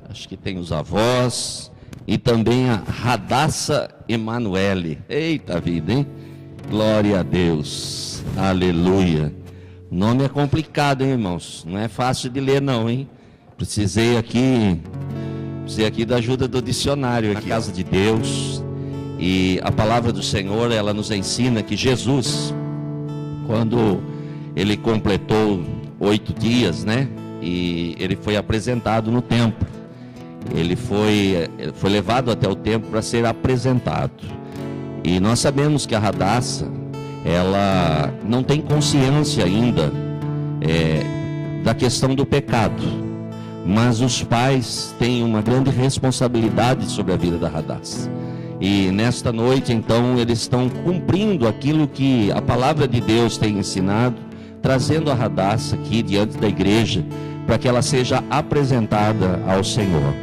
Acho que tem os avós e também a Radassa Emanuele. Eita vida, hein? Glória a Deus, aleluia. O nome é complicado, hein, irmãos? Não é fácil de ler não, hein? Precisei aqui da ajuda do dicionário aqui, na casa de Deus. E a palavra do Senhor, ela nos ensina que Jesus, quando ele completou 8 dias, né? E ele foi apresentado no templo. Ele foi levado até o templo para ser apresentado. E nós sabemos que a Radassa, ela não tem consciência ainda da questão do pecado. Mas os pais têm uma grande responsabilidade sobre a vida da Radassa. E nesta noite, então, eles estão cumprindo aquilo que a palavra de Deus tem ensinado, trazendo a Radassa aqui diante da igreja, para que ela seja apresentada ao Senhor.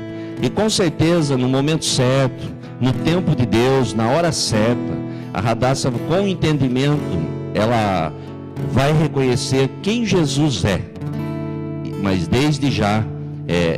E com certeza, no momento certo, no tempo de Deus, na hora certa, a Radassa, com entendimento, ela vai reconhecer quem Jesus é. Mas desde já,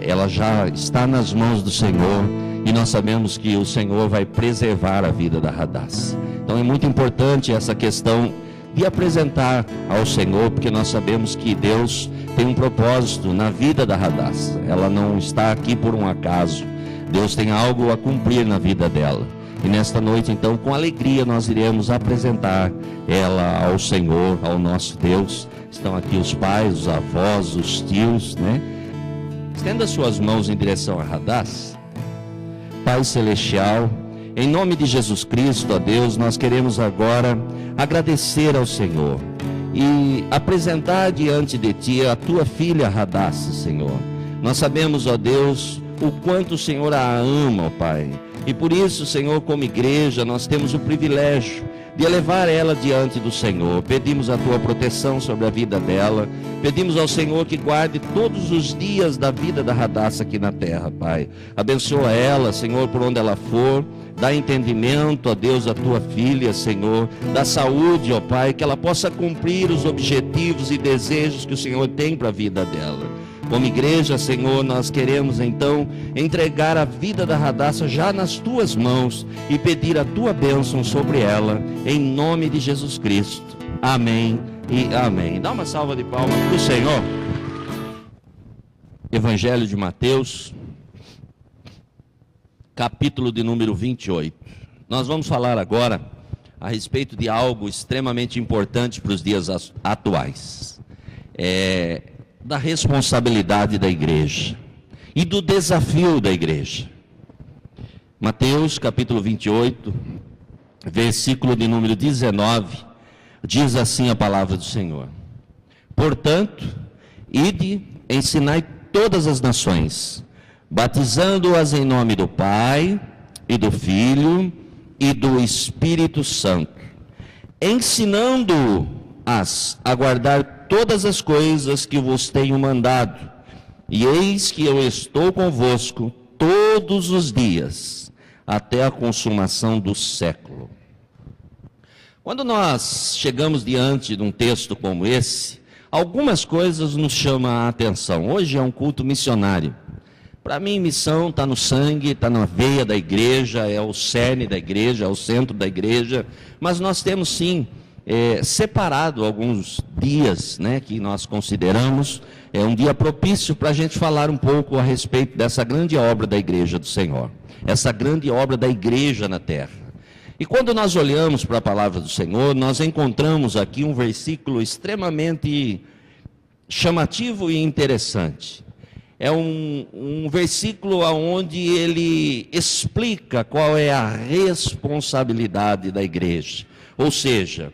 ela já está nas mãos do Senhor, e nós sabemos que o Senhor vai preservar a vida da Radassa. Então é muito importante essa questão de apresentar ao Senhor, porque nós sabemos que Deus tem um propósito na vida da Radassa. Ela não está aqui por um acaso. Deus tem algo a cumprir na vida dela. E nesta noite, então, com alegria, nós iremos apresentar ela ao Senhor, ao nosso Deus. Estão aqui os pais, os avós, os tios, né? Estenda suas mãos em direção a Radassa. Pai Celestial, em nome de Jesus Cristo, ó Deus, nós queremos agora agradecer ao Senhor e apresentar diante de Ti a Tua filha Radassa, Senhor. Nós sabemos, ó Deus, o quanto o Senhor a ama, ó Pai. E por isso, Senhor, como igreja, nós temos o privilégio de levar ela diante do Senhor. Pedimos a Tua proteção sobre a vida dela. Pedimos ao Senhor que guarde todos os dias da vida da Radassa aqui na terra, Pai. Abençoa ela, Senhor, por onde ela for. Dá entendimento, ó Deus, a Tua filha, Senhor. Dá saúde, ó Pai, que ela possa cumprir os objetivos e desejos que o Senhor tem para a vida dela. Como igreja, Senhor, nós queremos então entregar a vida da Radassa já nas Tuas mãos e pedir a Tua bênção sobre ela, em nome de Jesus Cristo. Amém e amém. Dá uma salva de palmas para o Senhor. Evangelho de Mateus, capítulo de número 28. Nós vamos falar agora a respeito de algo extremamente importante para os dias atuais. Da responsabilidade da igreja e do desafio da igreja. Mateus capítulo 28, versículo de número 19, diz assim a palavra do Senhor: Portanto, ide, ensinai todas as nações, batizando-as em nome do Pai, e do Filho, e do Espírito Santo, ensinando-as a guardar todas as coisas que vos tenho mandado, e eis que eu estou convosco todos os dias, até a consumação do século. Quando nós chegamos diante de um texto como esse, algumas coisas nos chamam a atenção. Hoje é um culto missionário. Para mim, missão está no sangue, está na veia da igreja, é o cerne da igreja, é o centro da igreja, mas nós temos sim separado alguns dias, né, que nós consideramos um dia propício para a gente falar um pouco a respeito dessa grande obra da igreja do Senhor, essa grande obra da igreja na terra. E quando nós olhamos para a palavra do Senhor, nós encontramos aqui um versículo extremamente chamativo e interessante. É um versículo onde ele explica qual é a responsabilidade da igreja, ou seja,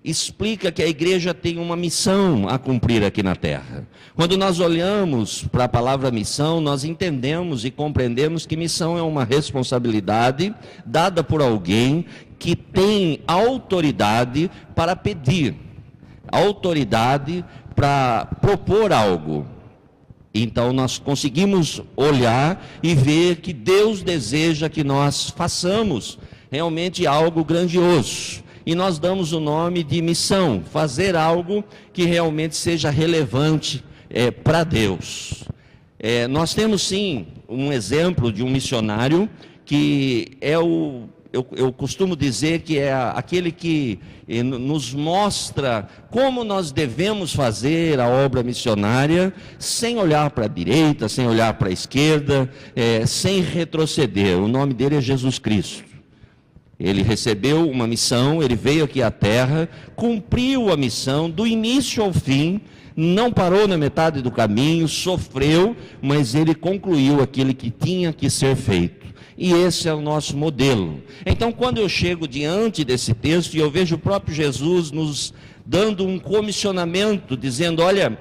explica que a igreja tem uma missão a cumprir aqui na terra. Quando nós olhamos para a palavra missão, nós entendemos e compreendemos que missão é uma responsabilidade dada por alguém que tem autoridade para pedir, autoridade para propor algo. Então nós conseguimos olhar e ver que Deus deseja que nós façamos realmente algo grandioso. E nós damos o nome de missão, fazer algo que realmente seja relevante para Deus. Nós temos sim um exemplo de um missionário que é eu costumo dizer que é aquele que nos mostra como nós devemos fazer a obra missionária, sem olhar para a direita, sem olhar para a esquerda, sem retroceder. O nome dele é Jesus Cristo. Ele recebeu uma missão, ele veio aqui à terra, cumpriu a missão do início ao fim, não parou na metade do caminho, sofreu, mas ele concluiu aquilo que tinha que ser feito. E esse é o nosso modelo. Então, quando eu chego diante desse texto e eu vejo o próprio Jesus nos dando um comissionamento, dizendo, olha,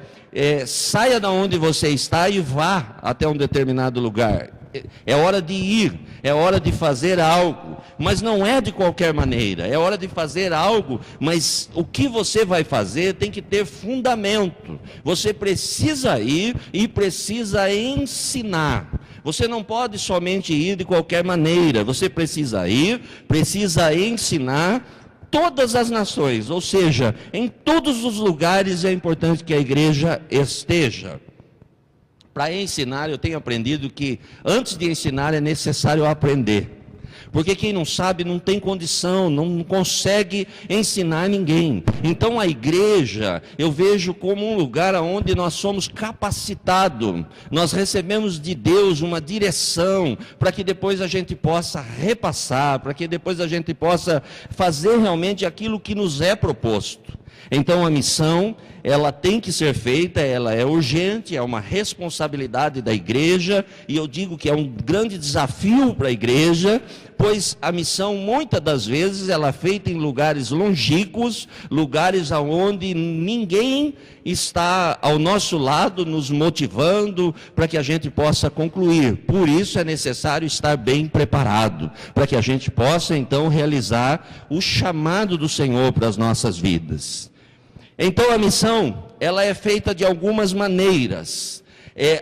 saia da onde você está e vá até um determinado lugar. É hora de ir, é hora de fazer algo, mas não é de qualquer maneira, é hora de fazer algo, mas o que você vai fazer tem que ter fundamento. Você precisa ir e precisa ensinar. Você não pode somente ir de qualquer maneira, você precisa ir, precisa ensinar todas as nações, ou seja, em todos os lugares é importante que a igreja esteja. Para ensinar, eu tenho aprendido que antes de ensinar é necessário aprender. Porque quem não sabe não tem condição, não consegue ensinar ninguém. Então a igreja eu vejo como um lugar onde nós somos capacitados. Nós recebemos de Deus uma direção para que depois a gente possa repassar, para que depois a gente possa fazer realmente aquilo que nos é proposto. Então a missão, ela tem que ser feita, ela é urgente, é uma responsabilidade da igreja, e eu digo que é um grande desafio para a igreja, pois a missão muitas das vezes ela é feita em lugares longínquos, lugares onde ninguém está ao nosso lado nos motivando para que a gente possa concluir. Por isso é necessário estar bem preparado, para que a gente possa então realizar o chamado do Senhor para as nossas vidas. Então a missão, ela é feita de algumas maneiras.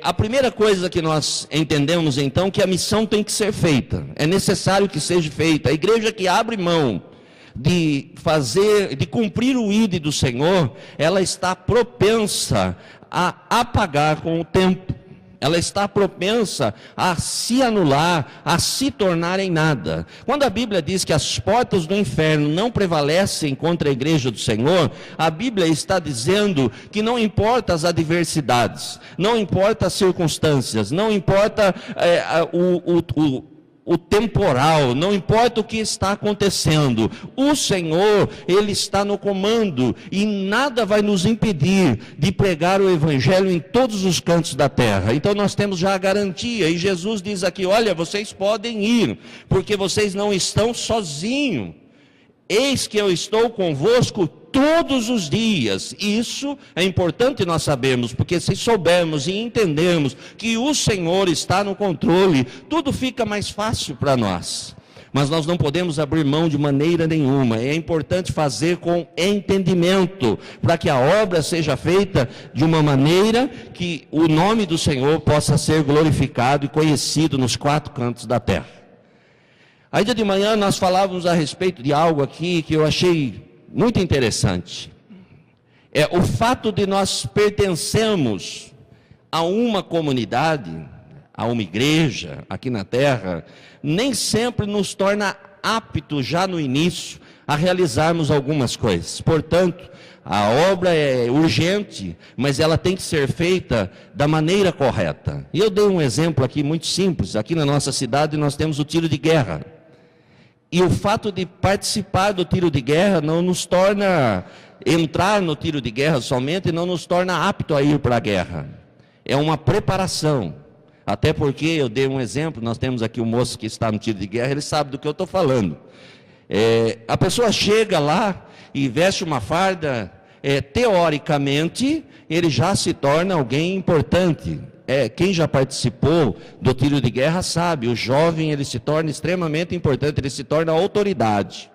A primeira coisa que nós entendemos então, que a missão tem que ser feita, é necessário que seja feita. A igreja que abre mão de cumprir o ID do Senhor, ela está propensa a apagar com o tempo. Ela está propensa a se anular, a se tornar em nada. Quando a Bíblia diz que as portas do inferno não prevalecem contra a igreja do Senhor, a Bíblia está dizendo que não importa as adversidades, não importa as circunstâncias, não importa o temporal, não importa o que está acontecendo, o Senhor, Ele está no comando, e nada vai nos impedir de pregar o Evangelho em todos os cantos da terra. Então nós temos já a garantia, e Jesus diz aqui, olha, vocês podem ir, porque vocês não estão sozinhos, eis que eu estou convosco todos os dias. Isso é importante nós sabermos, porque se soubermos e entendermos que o Senhor está no controle, tudo fica mais fácil para nós. Mas nós não podemos abrir mão de maneira nenhuma. É importante fazer com entendimento, para que a obra seja feita de uma maneira que o nome do Senhor possa ser glorificado e conhecido nos quatro cantos da terra. Ainda de manhã nós falávamos a respeito de algo aqui que eu achei muito interessante. É o fato de nós pertencermos a uma comunidade, a uma igreja aqui na terra, nem sempre nos torna aptos já no início a realizarmos algumas coisas. Portanto, a obra é urgente, mas ela tem que ser feita da maneira correta. E eu dei um exemplo aqui muito simples. Aqui na nossa cidade nós temos o tiro de guerra. E o fato de participar do tiro de guerra não nos torna, entrar no tiro de guerra somente, não nos torna apto a ir para a guerra. É uma preparação. Até porque, eu dei um exemplo, nós temos aqui um moço que está no tiro de guerra, ele sabe do que eu estou falando. A pessoa chega lá e veste uma farda, teoricamente, ele já se torna alguém importante. Quem já participou do tiro de guerra sabe, o jovem ele se torna extremamente importante, ele se torna autoridade.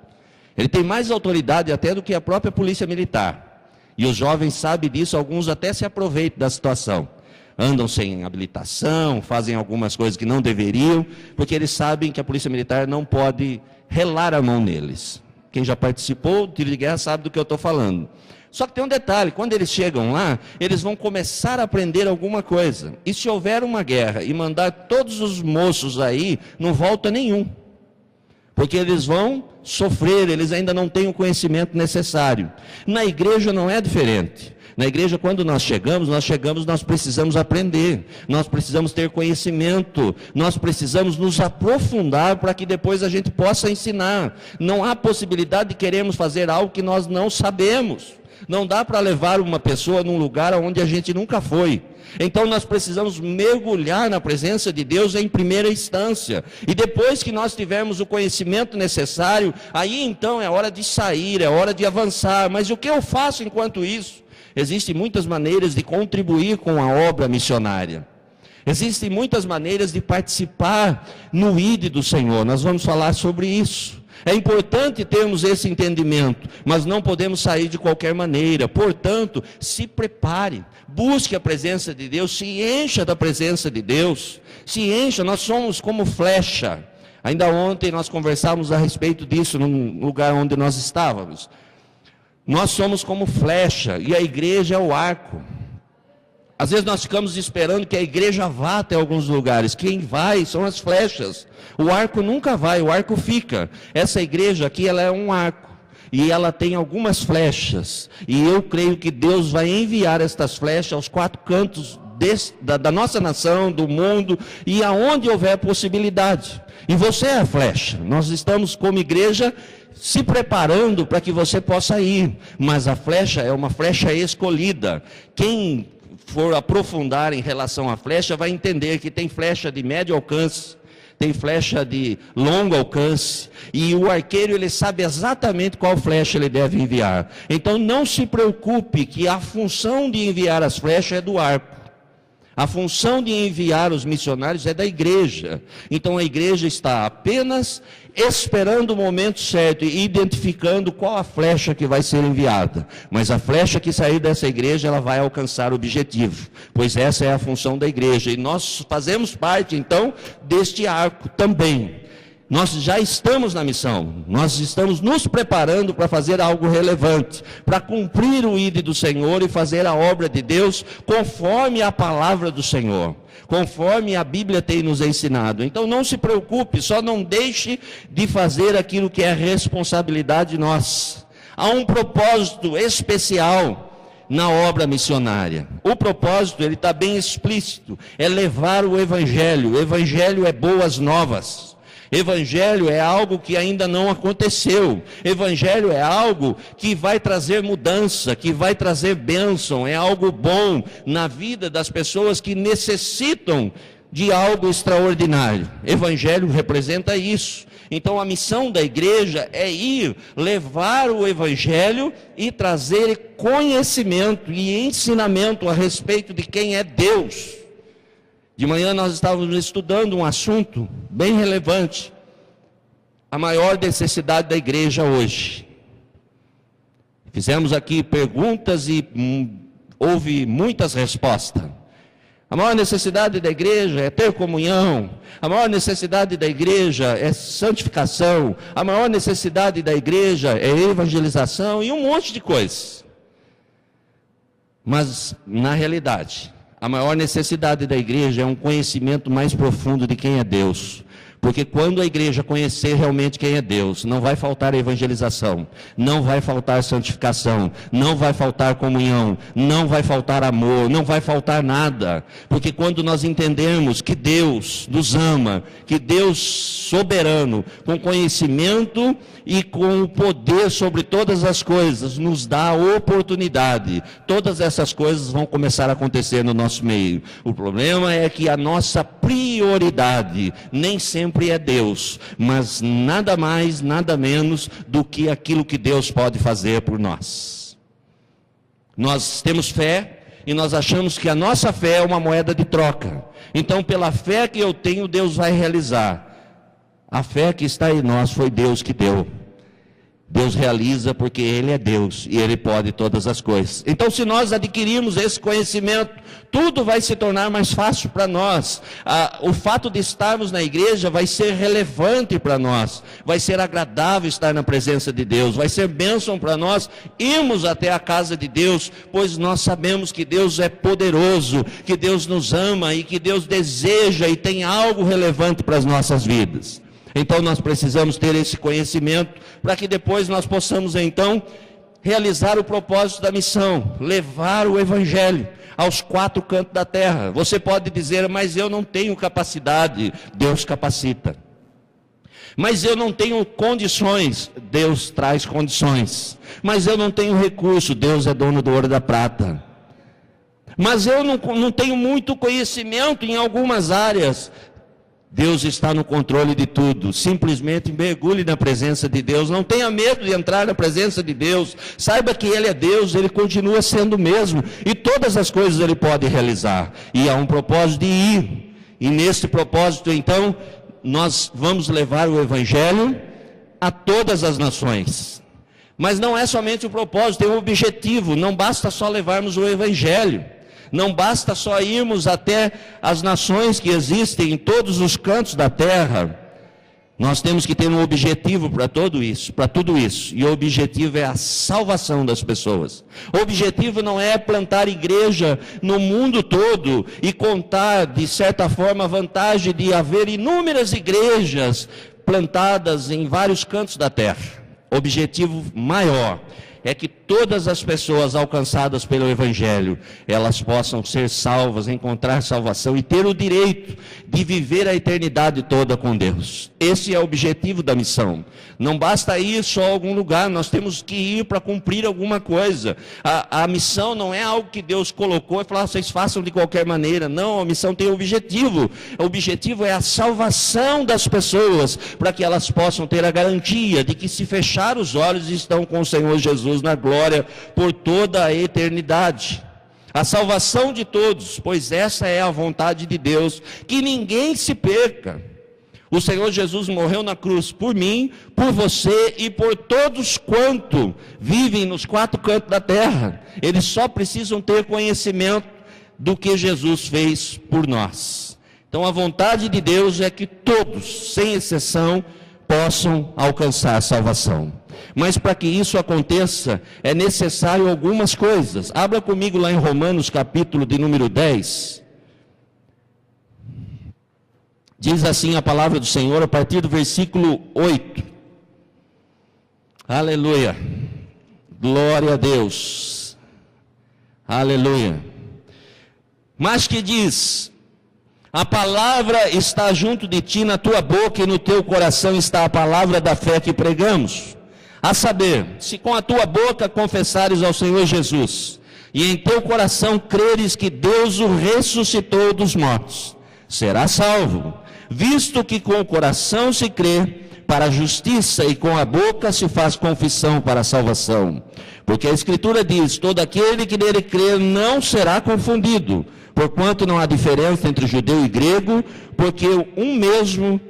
Ele tem mais autoridade até do que a própria polícia militar. E os jovens sabem disso, alguns até se aproveitam da situação. Andam sem habilitação, fazem algumas coisas que não deveriam, porque eles sabem que a polícia militar não pode relar a mão neles. Quem já participou do tiro de guerra sabe do que eu estou falando. Só que tem um detalhe, quando eles chegam lá, eles vão começar a aprender alguma coisa. E se houver uma guerra e mandar todos os moços aí, não volta nenhum. Porque eles vão sofrer, eles ainda não têm o conhecimento necessário. Na igreja não é diferente. Na igreja, quando nós chegamos, nós precisamos aprender, nós precisamos ter conhecimento, nós precisamos nos aprofundar para que depois a gente possa ensinar. Não há possibilidade de querermos fazer algo que nós não sabemos. Não dá para levar uma pessoa num lugar onde a gente nunca foi. Então nós precisamos mergulhar na presença de Deus em primeira instância. E depois que nós tivermos o conhecimento necessário, aí então é hora de sair, é hora de avançar. Mas o que eu faço enquanto isso? Existem muitas maneiras de contribuir com a obra missionária. Existem muitas maneiras de participar no ID do Senhor. Nós vamos falar sobre isso. É importante termos esse entendimento, mas não podemos sair de qualquer maneira. Portanto, se prepare, busque a presença de Deus, se encha da presença de Deus, se encha. Nós somos como flecha. Ainda ontem nós conversávamos a respeito disso num lugar onde nós estávamos. Nós somos como flecha e a igreja é o arco. Às vezes nós ficamos esperando que a igreja vá até alguns lugares. Quem vai são as flechas. O arco nunca vai, o arco fica. Essa igreja aqui, ela é um arco. E ela tem algumas flechas. E eu creio que Deus vai enviar estas flechas aos quatro cantos da nossa nação, do mundo, e aonde houver possibilidade. E você é a flecha. Nós estamos como igreja se preparando para que você possa ir. Mas a flecha é uma flecha escolhida. Quem for aprofundar em relação à flecha, vai entender que tem flecha de médio alcance, tem flecha de longo alcance, e o arqueiro ele sabe exatamente qual flecha ele deve enviar. Então não se preocupe que a função de enviar as flechas é do arco. A função de enviar os missionários é da igreja. Então a igreja está apenas esperando o momento certo e identificando qual a flecha que vai ser enviada. Mas a flecha que sair dessa igreja, ela vai alcançar o objetivo, pois essa é a função da igreja. E nós fazemos parte, então, deste arco também. Nós já estamos na missão, nós estamos nos preparando para fazer algo relevante, para cumprir o ID do Senhor e fazer a obra de Deus conforme a palavra do Senhor, conforme a Bíblia tem nos ensinado. Então não se preocupe, só não deixe de fazer aquilo que é responsabilidade nossa. Há um propósito especial na obra missionária. O propósito, ele está bem explícito, é levar o Evangelho. O Evangelho é boas novas. Evangelho é algo que ainda não aconteceu. Evangelho é algo que vai trazer mudança, que vai trazer bênção, é algo bom na vida das pessoas que necessitam de algo extraordinário. Evangelho representa isso. Então a missão da igreja é ir, levar o Evangelho e trazer conhecimento e ensinamento a respeito de quem é Deus. De manhã nós estávamos estudando um assunto bem relevante. A maior necessidade da igreja hoje. Fizemos aqui perguntas e houve muitas respostas. A maior necessidade da igreja é ter comunhão. A maior necessidade da igreja é santificação. A maior necessidade da igreja é evangelização e um monte de coisas. Mas, na realidade, a maior necessidade da igreja é um conhecimento mais profundo de quem é Deus. Porque quando a igreja conhecer realmente quem é Deus, não vai faltar evangelização, não vai faltar santificação, não vai faltar comunhão, não vai faltar amor, não vai faltar nada. Porque quando nós entendemos que Deus nos ama, que Deus soberano, com conhecimento e com o poder sobre todas as coisas, nos dá a oportunidade, todas essas coisas vão começar a acontecer no nosso meio. O problema é que a nossa prioridade nem sempre é Deus, mas nada mais, nada menos do que aquilo que Deus pode fazer por nós. Nós temos fé e nós achamos que a nossa fé é uma moeda de troca. Então, pela fé que eu tenho, Deus vai realizar. A fé que está em nós foi Deus que deu. Deus realiza porque Ele é Deus e Ele pode todas as coisas. Então, se nós adquirirmos esse conhecimento, tudo vai se tornar mais fácil para nós. O fato de estarmos na igreja vai ser relevante para nós, vai ser agradável estar na presença de Deus, vai ser bênção para nós irmos até a casa de Deus, pois nós sabemos que Deus é poderoso, que Deus nos ama e que Deus deseja e tem algo relevante para as nossas vidas. Então nós precisamos ter esse conhecimento para que depois nós possamos então realizar o propósito da missão, levar o evangelho aos 4 cantos da terra. Você pode dizer, mas eu não tenho capacidade. Deus capacita. Mas eu não tenho condições. Deus traz condições. Mas eu não tenho recurso. Deus é dono do ouro e da prata. Mas eu não tenho muito conhecimento em algumas áreas. Deus está no controle de tudo. Simplesmente mergulhe na presença de Deus. Não tenha medo de entrar na presença de Deus. Saiba que Ele é Deus, Ele continua sendo o mesmo. E todas as coisas Ele pode realizar. E há um propósito de ir. E nesse propósito, então, nós vamos levar o Evangelho a todas as nações. Mas não é somente o propósito, tem um objetivo. Não basta só levarmos o Evangelho. Não basta só irmos até as nações que existem em todos os cantos da terra. Nós temos que ter um objetivo para tudo isso. E o objetivo é a salvação das pessoas. O objetivo não é plantar igreja no mundo todo e contar, de certa forma, a vantagem de haver inúmeras igrejas plantadas em vários cantos da terra. O objetivo maior é que todas as pessoas alcançadas pelo Evangelho, elas possam ser salvas, encontrar salvação e ter o direito de viver a eternidade toda com Deus. Esse é o objetivo da missão. Não basta ir só a algum lugar, nós temos que ir para cumprir alguma coisa. A missão não é algo que Deus colocou e falou, vocês façam de qualquer maneira. Não, a missão tem um objetivo. O objetivo é a salvação das pessoas, para que elas possam ter a garantia de que se fechar os olhos estão com o Senhor Jesus na glória por toda a eternidade. A salvação de todos, pois essa é a vontade de Deus, que ninguém se perca. O Senhor Jesus morreu na cruz por mim, por você e por todos quanto vivem nos 4 cantos da terra. Eles só precisam ter conhecimento do que Jesus fez por nós. Então a vontade de Deus é que todos, sem exceção, possam alcançar a salvação. Mas para que isso aconteça, é necessário algumas coisas. Abra comigo lá em Romanos, capítulo de número 10. Diz assim a palavra do Senhor, a partir do versículo 8. Aleluia. Glória a Deus. Aleluia. Mas que diz: a palavra está junto de ti, na tua boca e no teu coração está a palavra da fé que pregamos. A saber, se com a tua boca confessares ao Senhor Jesus, e em teu coração creres que Deus o ressuscitou dos mortos, serás salvo, visto que com o coração se crê para a justiça e com a boca se faz confissão para a salvação. Porque a Escritura diz, todo aquele que nele crer não será confundido, porquanto não há diferença entre judeu e grego, porque um mesmo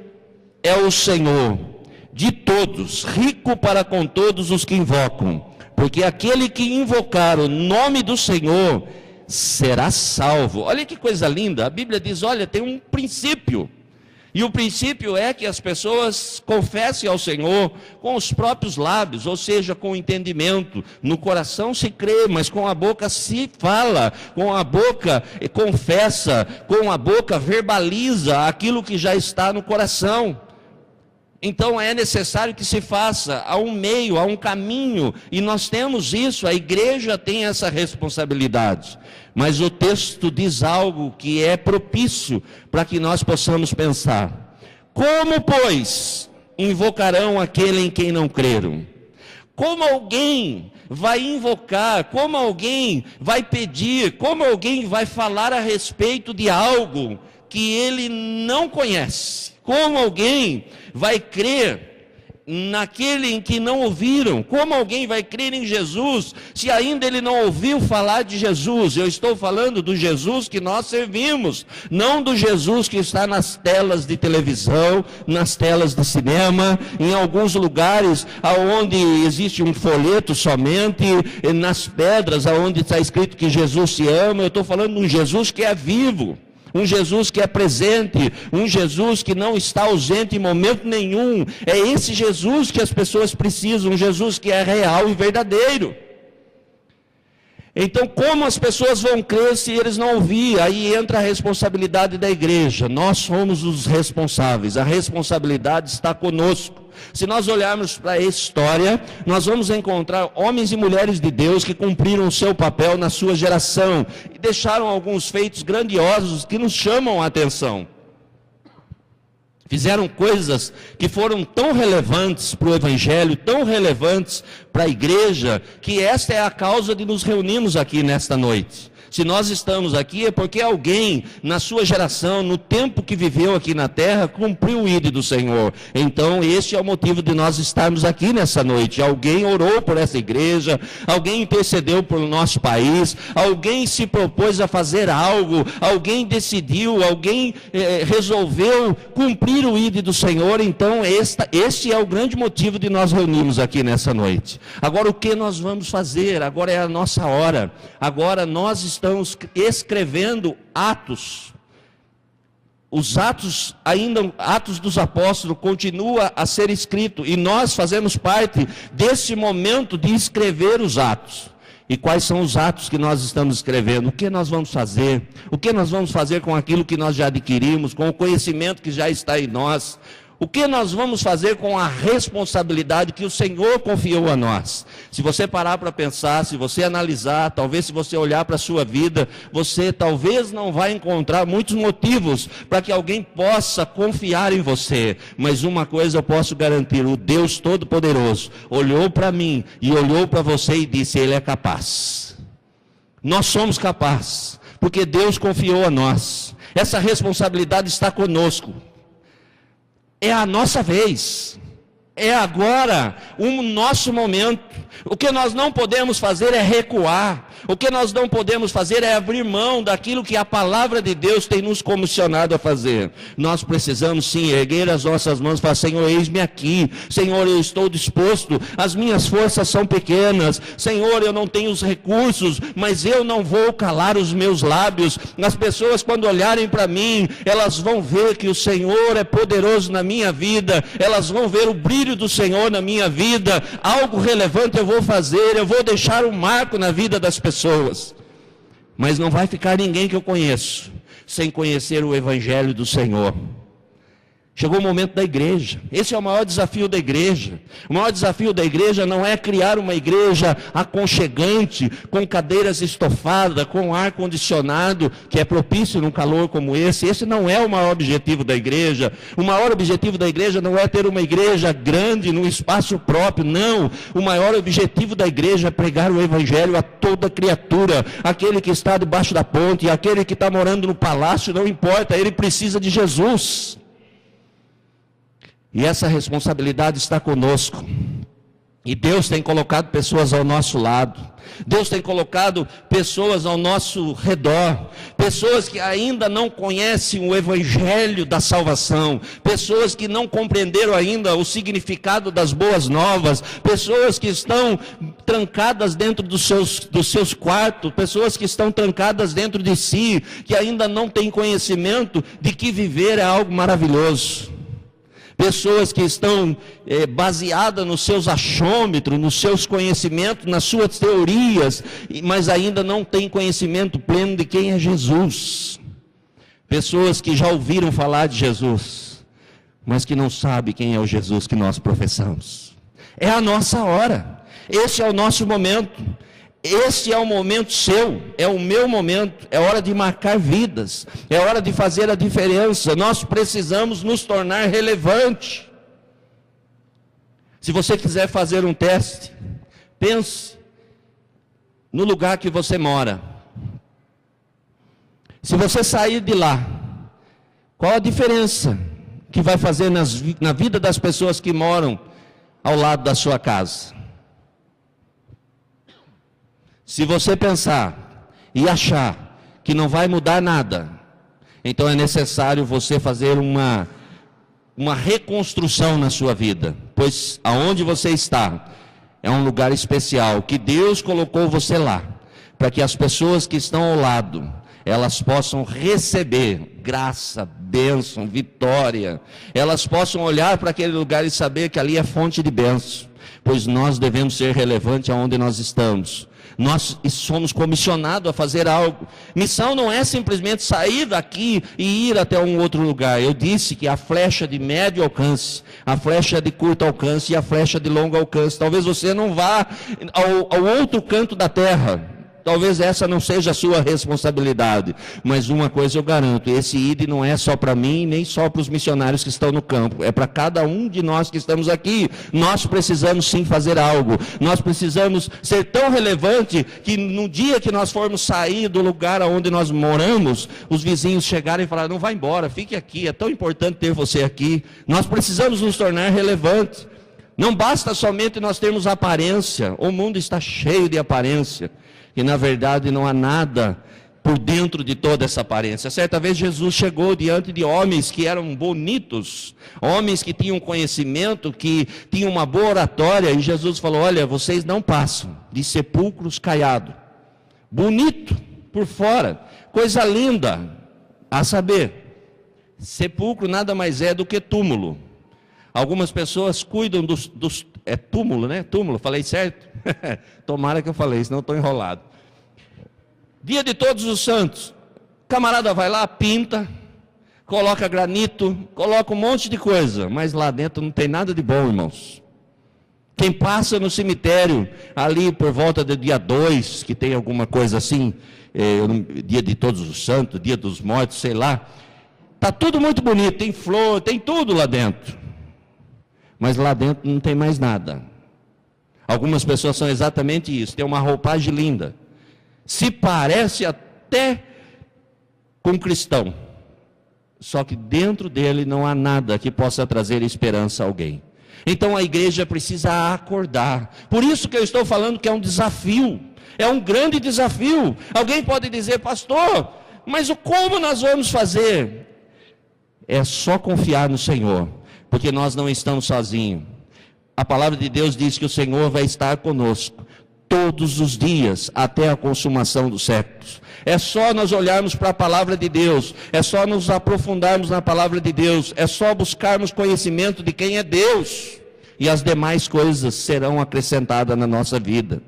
é o Senhor de todos, rico para com todos os que invocam, porque aquele que invocar o nome do Senhor será salvo. Olha que coisa linda, a Bíblia diz, olha, tem um princípio, e o princípio é que as pessoas confessem ao Senhor com os próprios lábios, ou seja, com o entendimento. No coração se crê, mas com a boca se fala, com a boca confessa, com a boca verbaliza aquilo que já está no coração. Então é necessário que se faça a um meio, a um caminho, e nós temos isso, a igreja tem essa responsabilidade. Mas o texto diz algo que é propício para que nós possamos pensar. Como, pois, invocarão aquele em quem não creram? Como alguém vai invocar, como alguém vai pedir, como alguém vai falar a respeito de algo que ele não conhece? Como alguém vai crer naquele em que não ouviram. Como alguém vai crer em Jesus se ainda ele não ouviu falar de Jesus? Eu estou falando do Jesus que nós servimos, não do Jesus que está nas telas de televisão, nas telas de cinema, em alguns lugares onde existe um folheto somente, nas pedras onde está escrito que Jesus se ama. Eu estou falando de um Jesus que é vivo, um Jesus que é presente, um Jesus que não está ausente em momento nenhum. É esse Jesus que as pessoas precisam, um Jesus que é real e verdadeiro. Então, como as pessoas vão crer se eles não ouvirem? Aí entra a responsabilidade da igreja. Nós somos os responsáveis, a responsabilidade está conosco. Se nós olharmos para a história, nós vamos encontrar homens e mulheres de Deus que cumpriram o seu papel na sua geração e deixaram alguns feitos grandiosos que nos chamam a atenção. Fizeram coisas que foram tão relevantes para o Evangelho, tão relevantes para a igreja, que esta é a causa de nos reunirmos aqui nesta noite. Se nós estamos aqui é porque alguém na sua geração, no tempo que viveu aqui na terra, cumpriu o ídolo do Senhor. Então este é o motivo de nós estarmos aqui nessa noite. Alguém orou por essa igreja, alguém intercedeu pelo nosso país, alguém se propôs a fazer algo, alguém decidiu, alguém resolveu cumprir o ídolo do Senhor. Então este é o grande motivo de nós reunirmos aqui nessa noite. Agora o que nós vamos fazer? Agora é a nossa hora. Agora nós estamos escrevendo Atos. Os Atos, ainda Atos dos Apóstolos, continua a ser escrito, e nós fazemos parte desse momento de escrever os Atos. E quais são os atos que nós estamos escrevendo? O que nós vamos fazer? O que nós vamos fazer com aquilo que nós já adquirimos, com o conhecimento que já está em nós? O que nós vamos fazer com a responsabilidade que o Senhor confiou a nós? Se você parar para pensar, se você analisar, talvez se você olhar para a sua vida, você talvez não vai encontrar muitos motivos para que alguém possa confiar em você. Mas uma coisa eu posso garantir, o Deus Todo-Poderoso olhou para mim e olhou para você e disse, Ele é capaz. Nós somos capazes, porque Deus confiou a nós. Essa responsabilidade está conosco. É a nossa vez, é agora o nosso momento. O que nós não podemos fazer é recuar, o que nós não podemos fazer é abrir mão daquilo que a palavra de Deus tem nos comissionado a fazer. Nós precisamos sim erguer as nossas mãos e falar, Senhor, eis-me aqui, Senhor, eu estou disposto, as minhas forças são pequenas, Senhor, eu não tenho os recursos, mas eu não vou calar os meus lábios. As pessoas quando olharem para mim, elas vão ver que o Senhor é poderoso na minha vida, elas vão ver o brilho do Senhor na minha vida, algo relevante eu vou fazer, eu vou deixar um marco na vida das pessoas. Mas não vai ficar ninguém que eu conheço sem conhecer o Evangelho do Senhor. Chegou o momento da igreja. Esse é o maior desafio da igreja. O maior desafio da igreja não é criar uma igreja aconchegante, com cadeiras estofadas, com ar condicionado, que é propício num calor como esse. Esse não é o maior objetivo da igreja. O maior objetivo da igreja não é ter uma igreja grande, num espaço próprio, não. O maior objetivo da igreja é pregar o Evangelho a toda criatura. Aquele que está debaixo da ponte, aquele que está morando no palácio, não importa, ele precisa de Jesus. E essa responsabilidade está conosco. E Deus tem colocado pessoas ao nosso lado. Deus tem colocado pessoas ao nosso redor. Pessoas que ainda não conhecem o Evangelho da salvação. Pessoas que não compreenderam ainda o significado das boas novas. Pessoas que estão trancadas dentro dos seus quartos. Pessoas que estão trancadas dentro de si. Que ainda não têm conhecimento de que viver é algo maravilhoso. Pessoas que estão baseadas nos seus achômetros, nos seus conhecimentos, nas suas teorias, mas ainda não têm conhecimento pleno de quem é Jesus. Pessoas que já ouviram falar de Jesus, mas que não sabem quem é o Jesus que nós professamos. É a nossa hora, esse é o nosso momento. Esse é o momento seu, é o meu momento, é hora de marcar vidas, é hora de fazer a diferença. Nós precisamos nos tornar relevante. Se você quiser fazer um teste, pense no lugar que você mora. Se você sair de lá, qual a diferença que vai fazer na vida das pessoas que moram ao lado da sua casa. Se você pensar e achar que não vai mudar nada, então é necessário você fazer uma reconstrução na sua vida, pois aonde você está é um lugar especial, que Deus colocou você lá, para que as pessoas que estão ao lado, elas possam receber graça, bênção, vitória, elas possam olhar para aquele lugar e saber que ali é fonte de bênção, pois nós devemos ser relevantes aonde nós estamos. Nós somos comissionados a fazer algo. Missão não é simplesmente sair daqui e ir até um outro lugar. Eu disse que a flecha de médio alcance, a flecha de curto alcance e a flecha de longo alcance. Talvez você não vá ao outro canto da terra. Talvez essa não seja a sua responsabilidade, mas uma coisa eu garanto, esse ID não é só para mim, nem só para os missionários que estão no campo, é para cada um de nós que estamos aqui. Nós precisamos sim fazer algo, nós precisamos ser tão relevante que no dia que nós formos sair do lugar onde nós moramos, os vizinhos chegarem e falar, não vá embora, fique aqui, é tão importante ter você aqui. Nós precisamos nos tornar relevantes. Não basta somente nós termos aparência, o mundo está cheio de aparência, e na verdade não há nada por dentro de toda essa aparência. Certa vez Jesus chegou diante de homens que eram bonitos, homens que tinham conhecimento, que tinham uma boa oratória, e Jesus falou, olha, vocês não passam de sepulcros caiados. Bonito por fora, coisa linda, a saber, sepulcro nada mais é do que túmulo. Algumas pessoas cuidam dos túmulo, né? Túmulo, falei certo? Tomara que eu falei, senão estou enrolado. Dia de Todos os Santos, camarada vai lá, pinta, coloca granito, coloca um monte de coisa, mas lá dentro não tem nada de bom, irmãos. Quem passa no cemitério, ali por volta do dia 2, que tem alguma coisa assim, dia de Todos os Santos, dia dos mortos, sei lá, está tudo muito bonito, tem flor, tem tudo lá dentro. Mas lá dentro não tem mais nada. Algumas pessoas são exatamente isso, tem uma roupagem linda, se parece até com cristão, só que dentro dele não há nada que possa trazer esperança a alguém. Então a igreja precisa acordar. Por isso que eu estou falando que é um desafio, é um grande desafio. Alguém pode dizer, pastor, mas como nós vamos fazer? É só confiar no Senhor, porque nós não estamos sozinhos. A palavra de Deus diz que o Senhor vai estar conosco todos os dias, até a consumação dos séculos. É só nós olharmos para a palavra de Deus, é só nos aprofundarmos na palavra de Deus, é só buscarmos conhecimento de quem é Deus, e as demais coisas serão acrescentadas na nossa vida.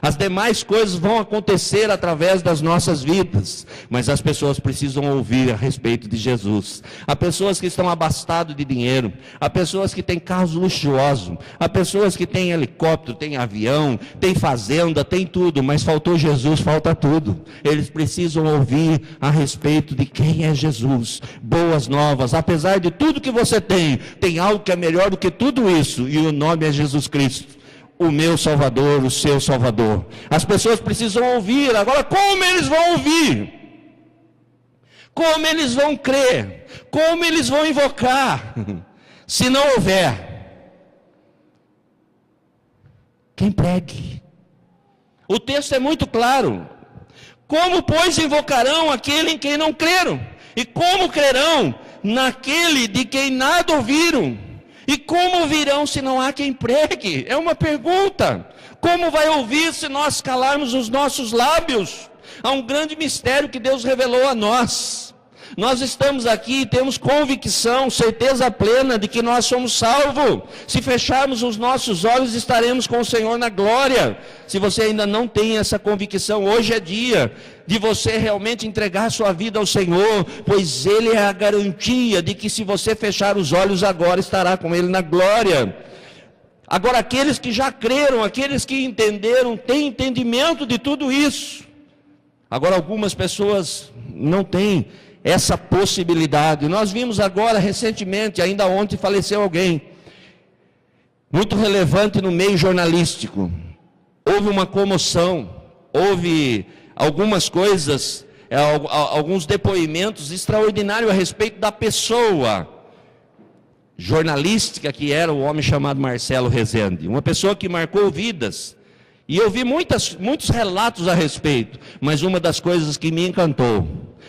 As demais coisas vão acontecer através das nossas vidas, mas as pessoas precisam ouvir a respeito de Jesus. Há pessoas que estão abastadas de dinheiro, há pessoas que têm carros luxuosos, há pessoas que têm helicóptero, têm avião, têm fazenda, têm tudo, mas faltou Jesus, falta tudo. Eles precisam ouvir a respeito de quem é Jesus, boas novas. Apesar de tudo que você tem algo que é melhor do que tudo isso, e o nome é Jesus Cristo. O meu Salvador, o seu Salvador. As pessoas precisam ouvir. Agora, como eles vão ouvir? Como eles vão crer? Como eles vão invocar? Se não houver quem pregue. O texto é muito claro. Como, pois, invocarão aquele em quem não creram? E como crerão naquele de quem nada ouviram? E como ouvirão se não há quem pregue? É uma pergunta. Como vai ouvir se nós calarmos os nossos lábios? Há um grande mistério que Deus revelou a nós. Nós estamos aqui e temos convicção, certeza plena de que nós somos salvos. Se fecharmos os nossos olhos, estaremos com o Senhor na glória. Se você ainda não tem essa convicção, hoje é dia de você realmente entregar sua vida ao Senhor, pois Ele é a garantia de que se você fechar os olhos agora, estará com Ele na glória. Agora, aqueles que já creram, aqueles que entenderam, têm entendimento de tudo isso. Agora, algumas pessoas não têm essa possibilidade. Nós vimos agora, recentemente, ainda ontem faleceu alguém, muito relevante no meio jornalístico. Houve uma comoção, houve algumas coisas, alguns depoimentos extraordinários a respeito da pessoa. jornalística que era o homem chamado Marcelo Rezende. Uma pessoa que marcou vidas. E eu vi muitos relatos a respeito, mas uma das coisas que me encantou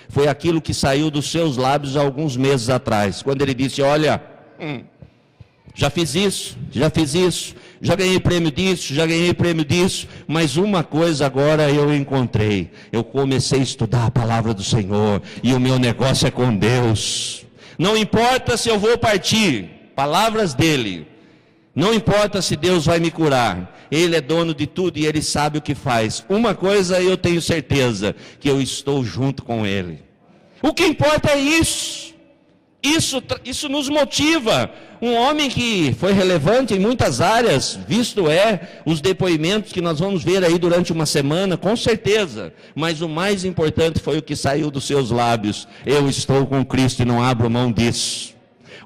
foi aquilo que saiu dos seus lábios há alguns meses atrás, quando ele disse: olha, já fiz isso, já ganhei prêmio disso, já ganhei prêmio disso, mas uma coisa agora eu encontrei, eu comecei a estudar a palavra do Senhor, e o meu negócio é com Deus, não importa se eu vou partir, palavras dele, não importa se Deus vai me curar, Ele é dono de tudo e Ele sabe o que faz. Uma coisa eu tenho certeza, que eu estou junto com Ele. O que importa é isso. Isso nos motiva. Um homem que foi relevante em muitas áreas, visto os depoimentos que nós vamos ver aí durante uma semana, com certeza. Mas o mais importante foi o que saiu dos seus lábios. Eu estou com Cristo e não abro mão disso.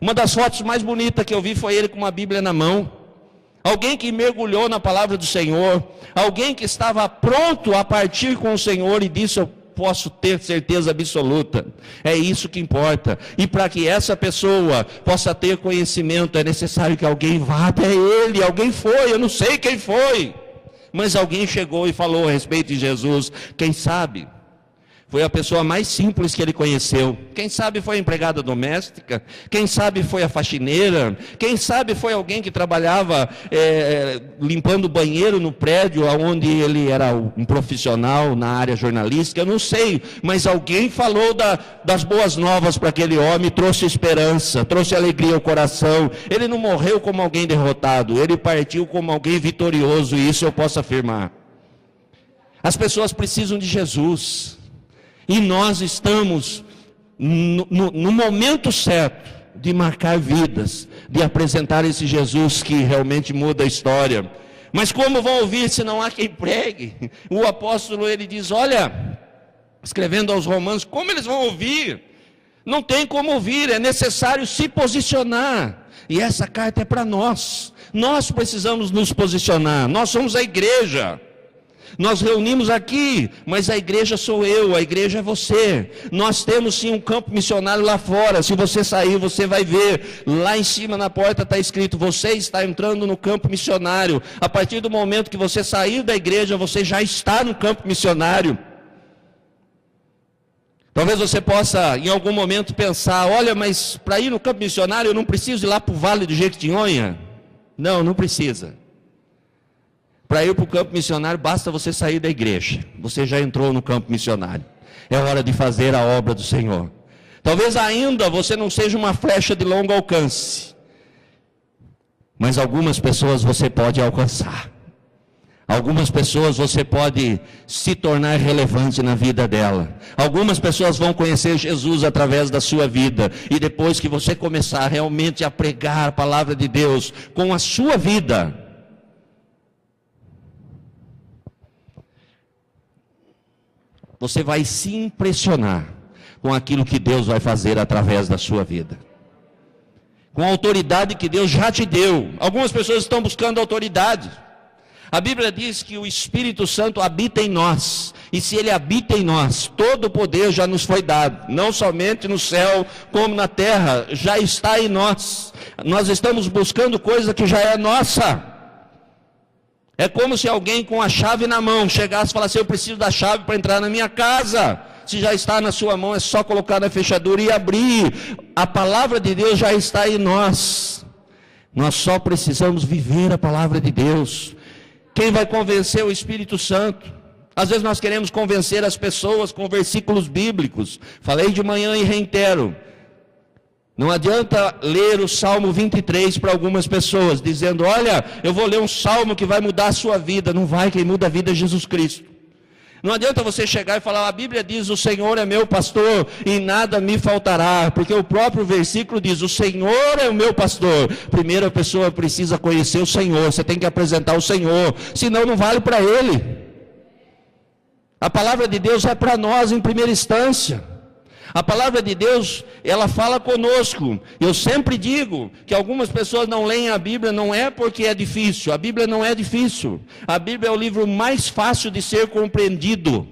Uma das fotos mais bonitas que eu vi foi ele com uma Bíblia na mão. Alguém que mergulhou na palavra do Senhor. Alguém que estava pronto a partir com o Senhor e disse: eu posso ter certeza absoluta. É isso que importa. E para que essa pessoa possa ter conhecimento, é necessário que alguém vá até ele. Alguém foi, eu não sei quem foi. Mas alguém chegou e falou a respeito de Jesus. Quem sabe foi a pessoa mais simples que ele conheceu. Quem sabe foi a empregada doméstica. Quem sabe foi a faxineira. Quem sabe foi alguém que trabalhava limpando o banheiro no prédio onde ele era um profissional na área jornalística. Eu não sei, mas alguém falou das boas novas para aquele homem, trouxe esperança, trouxe alegria ao coração. Ele não morreu como alguém derrotado, ele partiu como alguém vitorioso, e isso eu posso afirmar. As pessoas precisam de Jesus. E nós estamos no momento certo de marcar vidas, de apresentar esse Jesus que realmente muda a história. Mas como vão ouvir se não há quem pregue? O apóstolo, ele diz, olha, escrevendo aos Romanos, como eles vão ouvir? Não tem como ouvir, é necessário se posicionar. E essa carta é para nós. Nós precisamos nos posicionar, nós somos a igreja. Nós reunimos aqui, mas a igreja sou eu, a igreja é você. Nós temos sim um campo missionário lá fora. Se você sair, você vai ver. Lá em cima na porta está escrito: você está entrando no campo missionário. A partir do momento que você sair da igreja, você já está no campo missionário. Talvez você possa em algum momento pensar: olha, mas para ir no campo missionário eu não preciso ir lá para o Vale do Jequitinhonha? Não, não precisa. Para ir para o campo missionário, basta você sair da igreja. Você já entrou no campo missionário. É hora de fazer a obra do Senhor. Talvez ainda você não seja uma flecha de longo alcance. Mas algumas pessoas você pode alcançar. Algumas pessoas você pode se tornar relevante na vida dela. Algumas pessoas vão conhecer Jesus através da sua vida. E depois que você começar realmente a pregar a palavra de Deus com a sua vida, você vai se impressionar com aquilo que Deus vai fazer através da sua vida. Com a autoridade que Deus já te deu. Algumas pessoas estão buscando autoridade. A Bíblia diz que o Espírito Santo habita em nós. E se Ele habita em nós, todo o poder já nos foi dado. Não somente no céu, como na terra, já está em nós. Nós estamos buscando coisa que já é nossa. É como se alguém com a chave na mão chegasse e falasse: eu preciso da chave para entrar na minha casa. Se já está na sua mão, é só colocar na fechadura e abrir. A palavra de Deus já está em nós. Nós só precisamos viver a palavra de Deus. Quem vai convencer o Espírito Santo? Às vezes nós queremos convencer as pessoas com versículos bíblicos. Falei de manhã e reitero. Não adianta ler o Salmo 23 para algumas pessoas, dizendo: olha, eu vou ler um salmo que vai mudar a sua vida. Não vai, quem muda a vida é Jesus Cristo. Não adianta você chegar e falar: a Bíblia diz, o Senhor é meu pastor e nada me faltará. Porque o próprio versículo diz, o Senhor é o meu pastor. Primeiro a pessoa precisa conhecer o Senhor, você tem que apresentar o Senhor, senão não vale para Ele. A palavra de Deus é para nós em primeira instância. A palavra de Deus, ela fala conosco. Eu sempre digo que algumas pessoas não leem a Bíblia, não é porque é difícil. A Bíblia não é difícil. A Bíblia é o livro mais fácil de ser compreendido.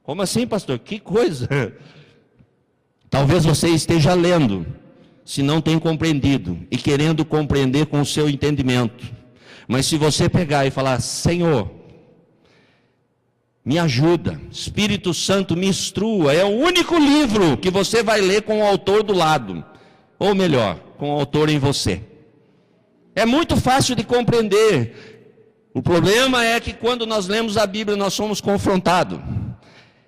Como assim, pastor? Que coisa! Talvez você esteja lendo se não tem compreendido e querendo compreender com o seu entendimento. Mas se você pegar e falar: Senhor, me ajuda, Espírito Santo me instrua, é o único livro que você vai ler com o autor do lado, ou melhor, com o autor em você. É muito fácil de compreender. O problema é que quando nós lemos a Bíblia, nós somos confrontados.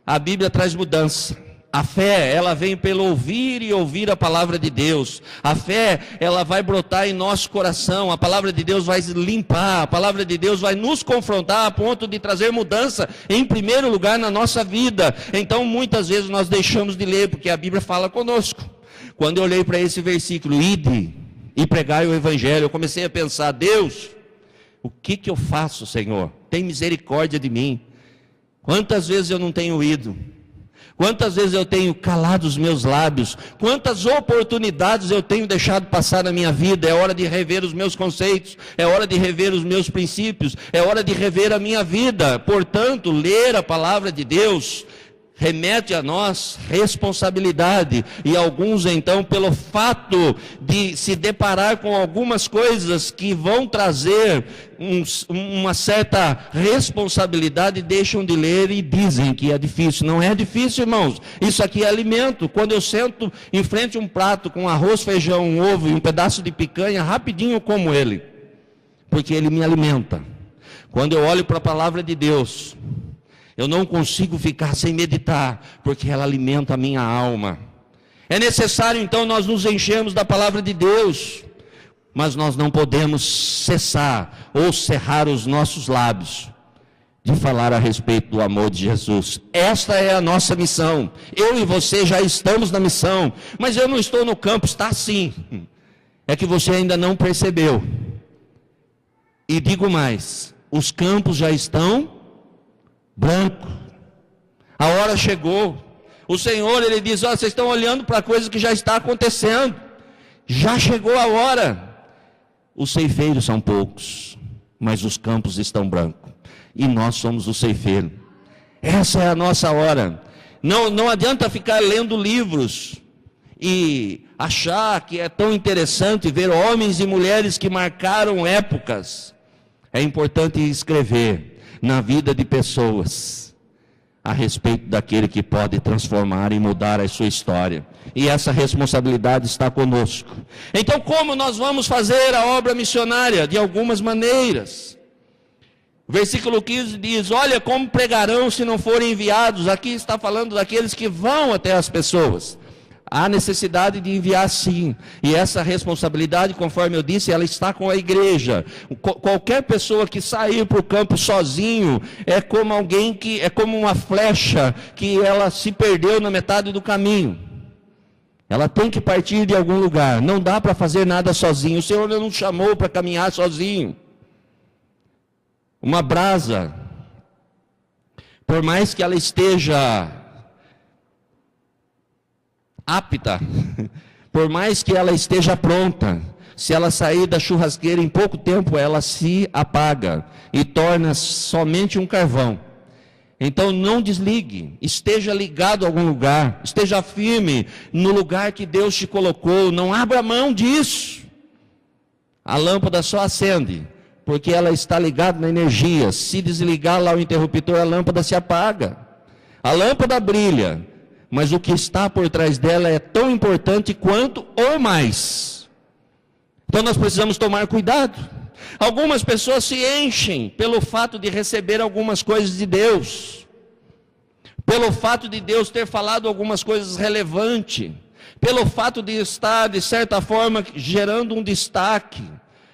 A Bíblia traz mudança. A fé, ela vem pelo ouvir e ouvir a palavra de Deus. A fé, ela vai brotar em nosso coração. A palavra de Deus vai limpar. A palavra de Deus vai nos confrontar a ponto de trazer mudança, em primeiro lugar, na nossa vida. Então, muitas vezes nós deixamos de ler, porque a Bíblia fala conosco. Quando eu olhei para esse versículo, ide e pregai o Evangelho, eu comecei a pensar: Deus, o que eu faço, Senhor? Tem misericórdia de mim. Quantas vezes eu não tenho ido? Quantas vezes eu tenho calado os meus lábios? Quantas oportunidades eu tenho deixado passar na minha vida? É hora de rever os meus conceitos, é hora de rever os meus princípios, é hora de rever a minha vida. Portanto, ler a palavra de Deus remete a nós responsabilidade, e alguns então, pelo fato de se deparar com algumas coisas que vão trazer uma certa responsabilidade, deixam de ler e dizem que é difícil. Não é difícil, irmãos, isso aqui é alimento. Quando eu sento em frente a um prato com arroz, feijão, um ovo e um pedaço de picanha, rapidinho eu como ele, porque ele me alimenta. Quando eu olho para a palavra de Deus, eu não consigo ficar sem meditar, porque ela alimenta a minha alma. É necessário então nós nos enchermos da palavra de Deus, mas nós não podemos cessar ou cerrar os nossos lábios de falar a respeito do amor de Jesus. Esta é a nossa missão. Eu e você já estamos na missão, mas eu não estou no campo. Está sim. É que você ainda não percebeu. E digo mais, os campos já estão branco. A hora chegou. O Senhor, Ele diz: ó, vocês estão olhando para coisas que já está acontecendo. Já chegou a hora. Os ceifeiros são poucos, mas os campos estão brancos. E nós somos o ceifeiro. Essa é a nossa hora. Não adianta ficar lendo livros e achar que é tão interessante ver homens e mulheres que marcaram épocas. É importante escrever na vida de pessoas a respeito daquele que pode transformar e mudar a sua história. E essa responsabilidade está conosco. Então, como nós vamos fazer a obra missionária? De algumas maneiras. O versículo 15 diz: olha, como pregarão se não forem enviados? Aqui está falando daqueles que vão até as pessoas. Há necessidade de enviar sim, e essa responsabilidade, conforme eu disse, ela está com a igreja. Qualquer pessoa que sair para o campo sozinho é como alguém que é como uma flecha que ela se perdeu na metade do caminho. Ela tem que partir de algum lugar. Não dá para fazer nada sozinho. O Senhor não nos chamou para caminhar sozinho. Uma brasa, por mais que ela esteja apta, por mais que ela esteja pronta, se ela sair da churrasqueira em pouco tempo, ela se apaga e torna somente um carvão. Então não desligue, esteja ligado a algum lugar, esteja firme no lugar que Deus te colocou, não abra mão disso. A lâmpada só acende porque ela está ligada na energia. Se desligar lá o interruptor, a lâmpada se apaga. A lâmpada brilha, mas o que está por trás dela é tão importante quanto ou mais. Então nós precisamos tomar cuidado. Algumas pessoas se enchem pelo fato de receber algumas coisas de Deus, pelo fato de Deus ter falado algumas coisas relevantes, pelo fato de estar, de certa forma, gerando um destaque,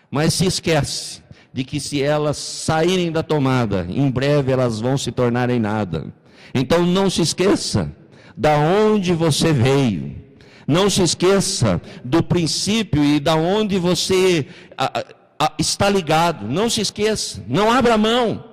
mas se esquece de que se elas saírem da tomada, em breve elas vão se tornar em nada. Então não se esqueça da onde você veio, não se esqueça do princípio e da onde você está ligado. Não se esqueça, não abra mão.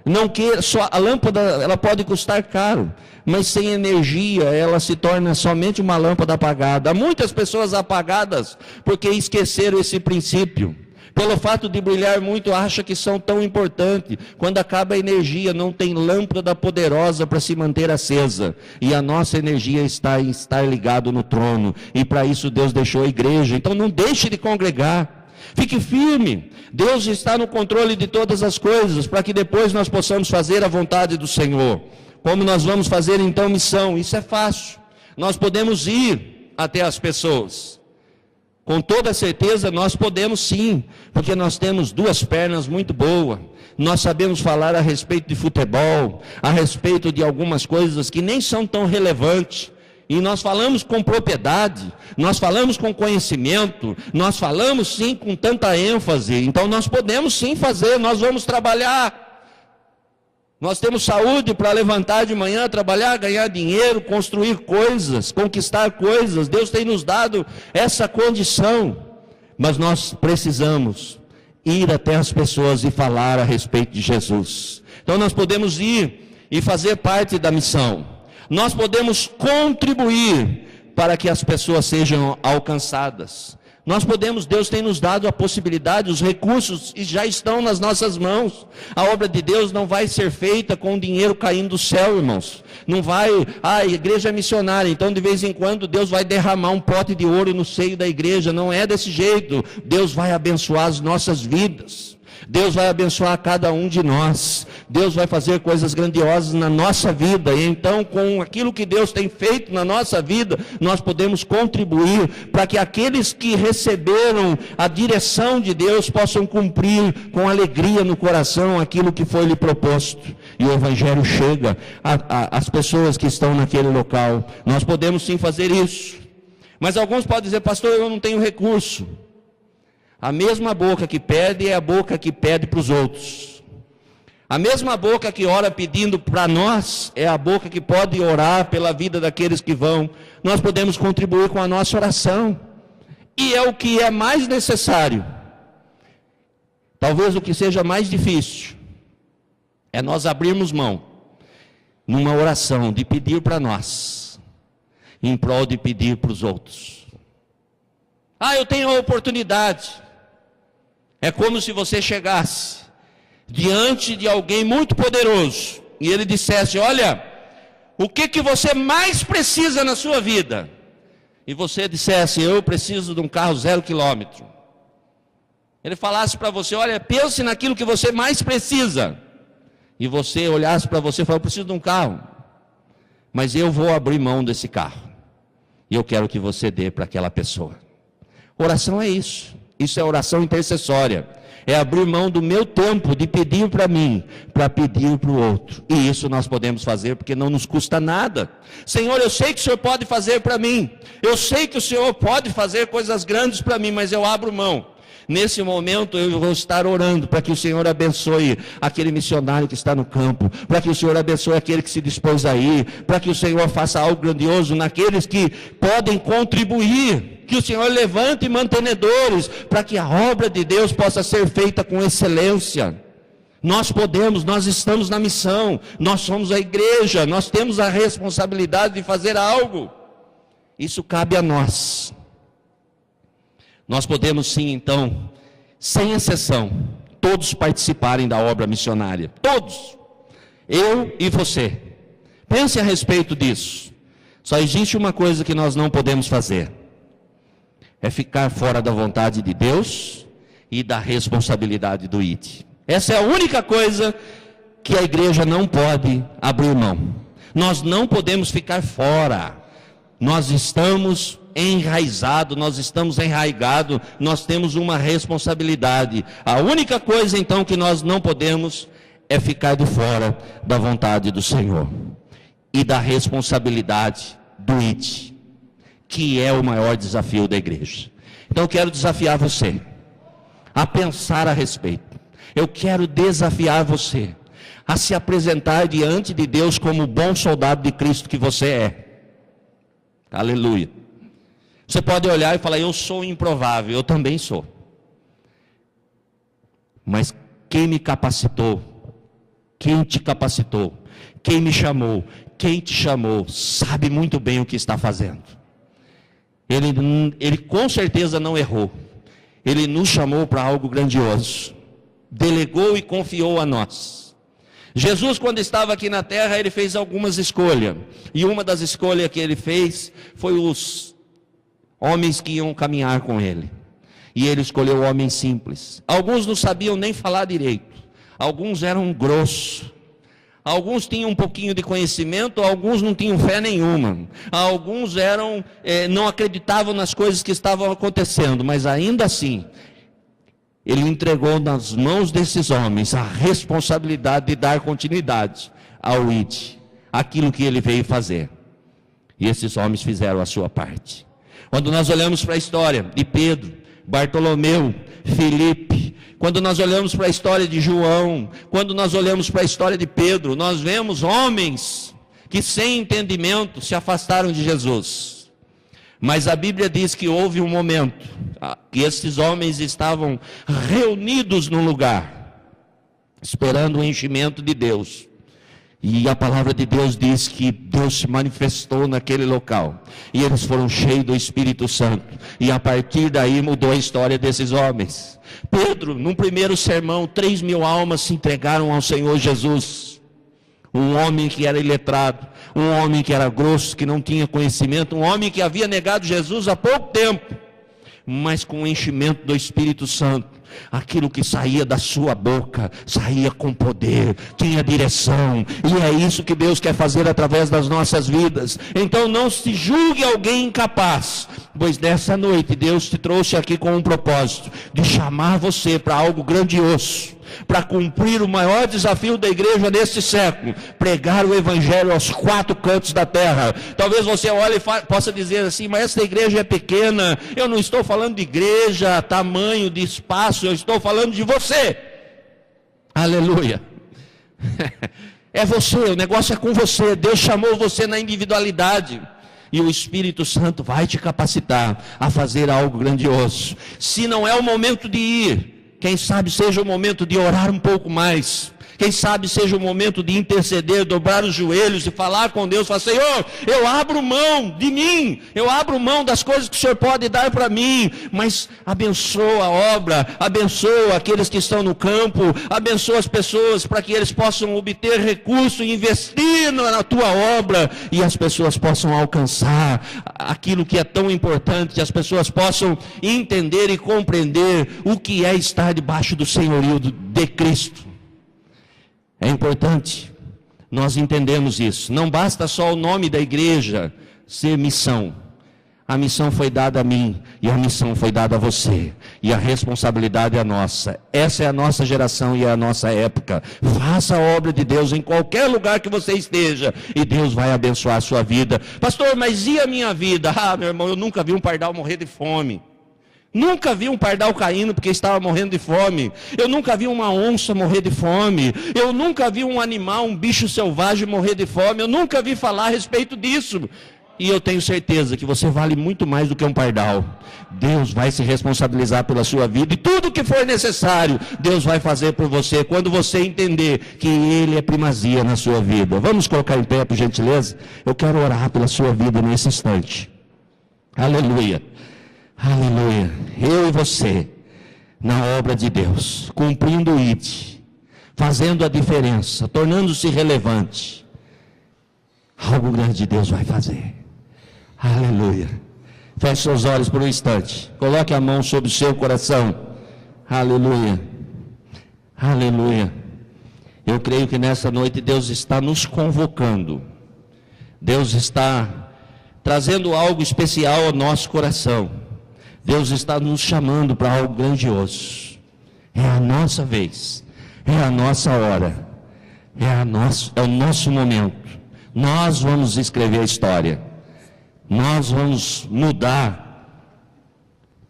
Não queira, só a lâmpada ela pode custar caro, mas sem energia ela se torna somente uma lâmpada apagada. Há muitas pessoas apagadas porque esqueceram esse princípio, Pelo fato de brilhar muito, acha que são tão importantes. Quando acaba a energia, não tem lâmpada poderosa para se manter acesa. E a nossa energia está em estar ligado no trono. E para isso Deus deixou a igreja. Então não deixe de congregar. Fique firme. Deus está no controle de todas as coisas, para que depois nós possamos fazer a vontade do Senhor. Como nós vamos fazer então missão? Isso é fácil. Nós podemos ir até as pessoas. Com toda certeza nós podemos sim, porque nós temos duas pernas muito boas. Nós sabemos falar a respeito de futebol, a respeito de algumas coisas que nem são tão relevantes. E nós falamos com propriedade, nós falamos com conhecimento, nós falamos sim com tanta ênfase. Então nós podemos sim fazer, nós vamos trabalhar. Nós temos saúde para levantar de manhã, trabalhar, ganhar dinheiro, construir coisas, conquistar coisas. Deus tem nos dado essa condição. Mas nós precisamos ir até as pessoas e falar a respeito de Jesus. Então nós podemos ir e fazer parte da missão. Nós podemos contribuir para que as pessoas sejam alcançadas. Nós podemos, Deus tem nos dado a possibilidade, os recursos já estão nas nossas mãos. A obra de Deus não vai ser feita com dinheiro caindo do céu, irmãos. Não vai, a igreja é missionária, então de vez em quando Deus vai derramar um pote de ouro no seio da igreja. Não é desse jeito. Deus vai abençoar as nossas vidas. Deus vai abençoar cada um de nós. Deus vai fazer coisas grandiosas na nossa vida. E então, com aquilo que Deus tem feito na nossa vida, nós podemos contribuir para que aqueles que receberam a direção de Deus possam cumprir com alegria no coração aquilo que foi lhe proposto. E o Evangelho chega às pessoas que estão naquele local. Nós podemos sim fazer isso. Mas alguns podem dizer, pastor, eu não tenho recurso. A mesma boca que pede é a boca que pede para os outros. A mesma boca que ora pedindo para nós é a boca que pode orar pela vida daqueles que vão. Nós podemos contribuir com a nossa oração. E é o que é mais necessário. Talvez o que seja mais difícil é nós abrirmos mão numa oração de pedir para nós, em prol de pedir para os outros. Eu tenho a oportunidade. É como se você chegasse diante de alguém muito poderoso e ele dissesse, olha, o que você mais precisa na sua vida? E você dissesse, eu preciso de um carro 0 quilômetro. Ele falasse para você, olha, pense naquilo que você mais precisa. E você olhasse para você e falasse, eu preciso de um carro, mas eu vou abrir mão desse carro. E eu quero que você dê para aquela pessoa. Oração é isso. Isso é oração intercessória. É abrir mão do meu tempo de pedir para mim, para pedir para o outro. E isso nós podemos fazer porque não nos custa nada. Senhor, eu sei que o Senhor pode fazer para mim. Eu sei que o Senhor pode fazer coisas grandes para mim, mas eu abro mão. Nesse momento eu vou estar orando para que o Senhor abençoe aquele missionário que está no campo, para que o Senhor abençoe aquele que se dispôs a ir, para que o Senhor faça algo grandioso naqueles que podem contribuir. Que o Senhor levante mantenedores para que a obra de Deus possa ser feita com excelência. Nós podemos, nós estamos na missão, nós somos a igreja, nós temos a responsabilidade de fazer algo. Isso cabe a nós. Nós podemos sim, então, sem exceção, todos participarem da obra missionária. Todos. Eu e você. Pense a respeito disso. Só existe uma coisa que nós não podemos fazer. É ficar fora da vontade de Deus e da responsabilidade do ID. Essa é a única coisa que a igreja não pode abrir mão. Nós não podemos ficar fora. Nós estamos enraizados, nós estamos enraigados, nós temos uma responsabilidade. A única coisa então que nós não podemos é ficar de fora da vontade do Senhor e da responsabilidade do ID, que é o maior desafio da igreja. Então eu quero desafiar você a pensar a respeito. Eu quero desafiar você a se apresentar diante de Deus como o bom soldado de Cristo que você é. Aleluia. Você pode olhar e falar, eu sou improvável, eu também sou. Mas quem me capacitou, quem te capacitou, quem me chamou, quem te chamou, sabe muito bem o que está fazendo. Ele com certeza não errou. Ele nos chamou para algo grandioso, delegou e confiou a nós. Jesus, quando estava aqui na terra, ele fez algumas escolhas, e uma das escolhas que ele fez foi os homens que iam caminhar com ele, e ele escolheu homens simples. Alguns não sabiam nem falar direito, alguns eram grossos, alguns tinham um pouquinho de conhecimento, alguns não tinham fé nenhuma, alguns não acreditavam nas coisas que estavam acontecendo, mas ainda assim, ele entregou nas mãos desses homens a responsabilidade de dar continuidade ao ID, aquilo que ele veio fazer. E esses homens fizeram a sua parte. Quando nós olhamos para a história de Pedro, Bartolomeu, Filipe, quando nós olhamos para a história de João, quando nós olhamos para a história de Pedro, nós vemos homens que sem entendimento se afastaram de Jesus. Mas a Bíblia diz que houve um momento que esses homens estavam reunidos num lugar, esperando o enchimento de Deus. E a palavra de Deus diz que Deus se manifestou naquele local. E eles foram cheios do Espírito Santo. E a partir daí mudou a história desses homens. Pedro, num primeiro sermão, 3.000 almas se entregaram ao Senhor Jesus. Um homem que era iletrado, um homem que era grosso, que não tinha conhecimento, um homem que havia negado Jesus há pouco tempo. Mas com o enchimento do Espírito Santo, aquilo que saía da sua boca, saía com poder, tinha direção, e é isso que Deus quer fazer através das nossas vidas. Então não se julgue alguém incapaz, pois nessa noite Deus te trouxe aqui com um propósito, de chamar você para algo grandioso, para cumprir o maior desafio da igreja neste século, pregar o evangelho aos 4 cantos da terra. Talvez você olhe e possa dizer assim, mas essa igreja é pequena. Eu não estou falando de igreja, tamanho, de espaço, eu estou falando de você. Aleluia. É você, o negócio é com você. Deus chamou você na individualidade, e o Espírito Santo vai te capacitar a fazer algo grandioso. Se não é o momento de ir, quem sabe seja o momento de orar um pouco mais. Quem sabe seja o momento de interceder, dobrar os joelhos e falar com Deus. Falar, Senhor, eu abro mão de mim, eu abro mão das coisas que o Senhor pode dar para mim, mas abençoa a obra, abençoa aqueles que estão no campo, abençoa as pessoas para que eles possam obter recurso e investir na tua obra, e as pessoas possam alcançar aquilo que é tão importante, que as pessoas possam entender e compreender o que é estar debaixo do senhorio de Cristo. É importante nós entendermos isso. Não basta só o nome da igreja ser missão. A missão foi dada a mim, e a missão foi dada a você, e a responsabilidade é nossa. Essa é a nossa geração e é a nossa época. Faça a obra de Deus em qualquer lugar que você esteja, e Deus vai abençoar a sua vida. Pastor, mas e a minha vida? Ah, meu irmão, eu nunca vi um pardal morrer de fome. Nunca vi um pardal caindo porque estava morrendo de fome. Eu nunca vi uma onça morrer de fome. Eu nunca vi um animal, um bicho selvagem morrer de fome. Eu nunca vi falar a respeito disso. E eu tenho certeza que você vale muito mais do que um pardal. Deus vai se responsabilizar pela sua vida, e tudo que for necessário, Deus vai fazer por você, quando você entender que Ele é primazia na sua vida. Vamos colocar em pé, por gentileza? Eu quero orar pela sua vida nesse instante. Aleluia. Aleluia. Eu e você, na obra de Deus, cumprindo o ID, fazendo a diferença, tornando-se relevante. Algo grande Deus vai fazer. Aleluia. Feche seus olhos por um instante. Coloque a mão sobre o seu coração. Aleluia. Aleluia. Eu creio que nessa noite Deus está nos convocando. Deus está trazendo algo especial ao nosso coração. Deus está nos chamando para algo grandioso. É a nossa vez, é a nossa hora, é o nosso momento. Nós vamos escrever a história, nós vamos mudar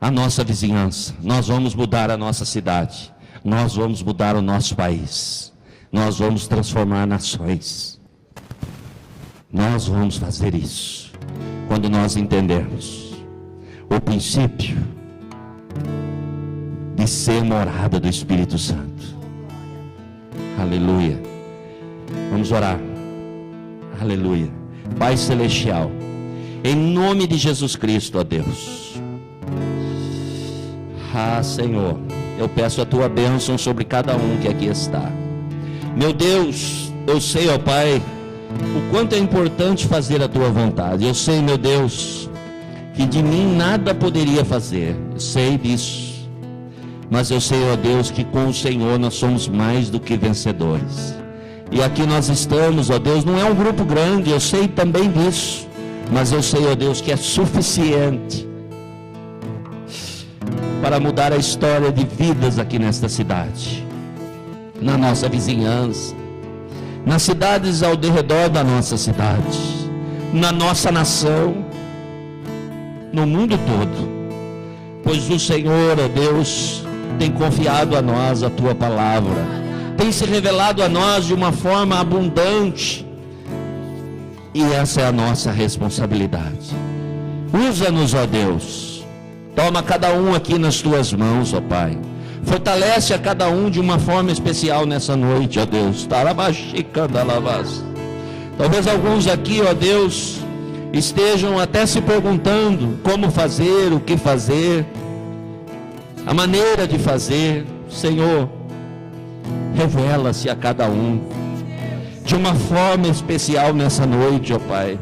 a nossa vizinhança, nós vamos mudar a nossa cidade, nós vamos mudar o nosso país, nós vamos transformar nações. Nós vamos fazer isso quando nós entendermos o princípio de ser morada do Espírito Santo. Aleluia. Vamos orar. Aleluia. Pai Celestial, em nome de Jesus Cristo, ó Deus. Ah, Senhor, eu peço a tua bênção sobre cada um que aqui está. Meu Deus, eu sei, ó Pai, o quanto é importante fazer a tua vontade. Eu sei, meu Deus, que de mim nada poderia fazer. Eu sei disso. Mas eu sei, ó Deus, que com o Senhor nós somos mais do que vencedores. E aqui nós estamos, ó Deus, não é um grupo grande, eu sei também disso. Mas eu sei, ó Deus, que é suficiente para mudar a história de vidas aqui nesta cidade, na nossa vizinhança, nas cidades ao redor da nossa cidade, na nossa nação, no mundo todo. Pois o Senhor, ó Deus, tem confiado a nós a tua palavra, tem se revelado a nós de uma forma abundante, e essa é a nossa responsabilidade. Usa-nos, ó Deus. Toma cada um aqui nas tuas mãos, ó Pai. Fortalece a cada um de uma forma especial nessa noite, ó Deus. Talvez alguns aqui, ó Deus, estejam até se perguntando como fazer, o que fazer, a maneira de fazer. Senhor, revela-se a cada um de uma forma especial nessa noite, ó Pai.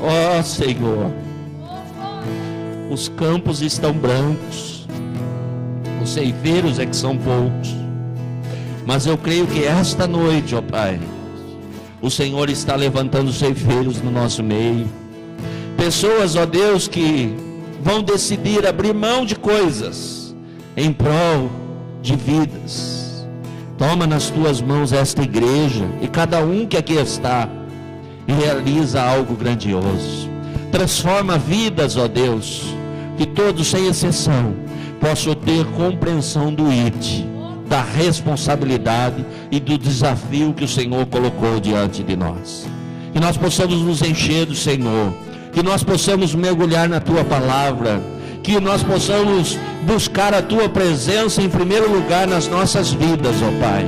Ó Senhor, os campos estão brancos, os ceifeiros é que são poucos, mas eu creio que esta noite, ó Pai, o Senhor está levantando ceifeiros no nosso meio, pessoas, ó Deus, que vão decidir abrir mão de coisas em prol de vidas. Toma nas tuas mãos esta igreja e cada um que aqui está e realiza algo grandioso. Transforma vidas, ó Deus, que todos, sem exceção, possam ter compreensão do ID, da responsabilidade e do desafio que o Senhor colocou diante de nós. Que nós possamos nos encher do Senhor, que nós possamos mergulhar na tua palavra, que nós possamos buscar a tua presença em primeiro lugar nas nossas vidas, ó Pai.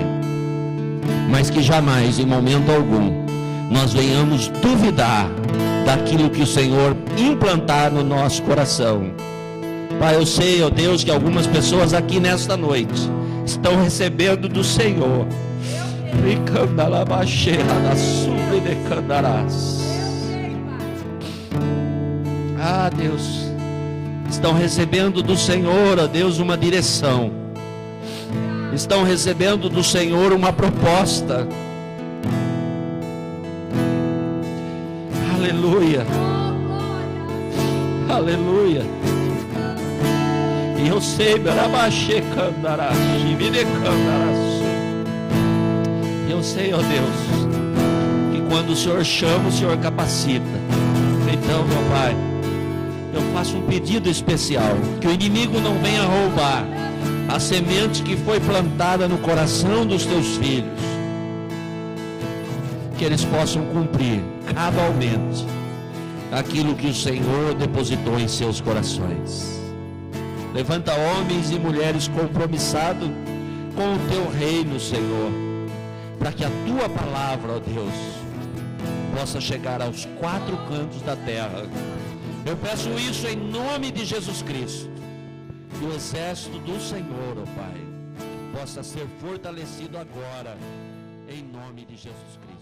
Mas que jamais, em momento algum, nós venhamos duvidar daquilo que o Senhor implantar no nosso coração. Pai, eu sei, ó Deus, que algumas pessoas aqui nesta noite estão recebendo do Senhor. Ah, Deus, estão recebendo do Senhor, ó Deus, uma direção. Estão recebendo do Senhor uma proposta. Aleluia, aleluia. E eu sei, eu sei, ó Deus, que quando o Senhor chama, o Senhor capacita. Então, meu Pai, eu faço um pedido especial, que o inimigo não venha roubar a semente que foi plantada no coração dos teus filhos, que eles possam cumprir cabalmente aquilo que o Senhor depositou em seus corações. Levanta homens e mulheres compromissados com o teu reino, Senhor, para que a tua palavra, ó Deus, possa chegar aos quatro cantos da terra. Eu peço isso em nome de Jesus Cristo, que o exército do Senhor, ó Pai, possa ser fortalecido agora, em nome de Jesus Cristo.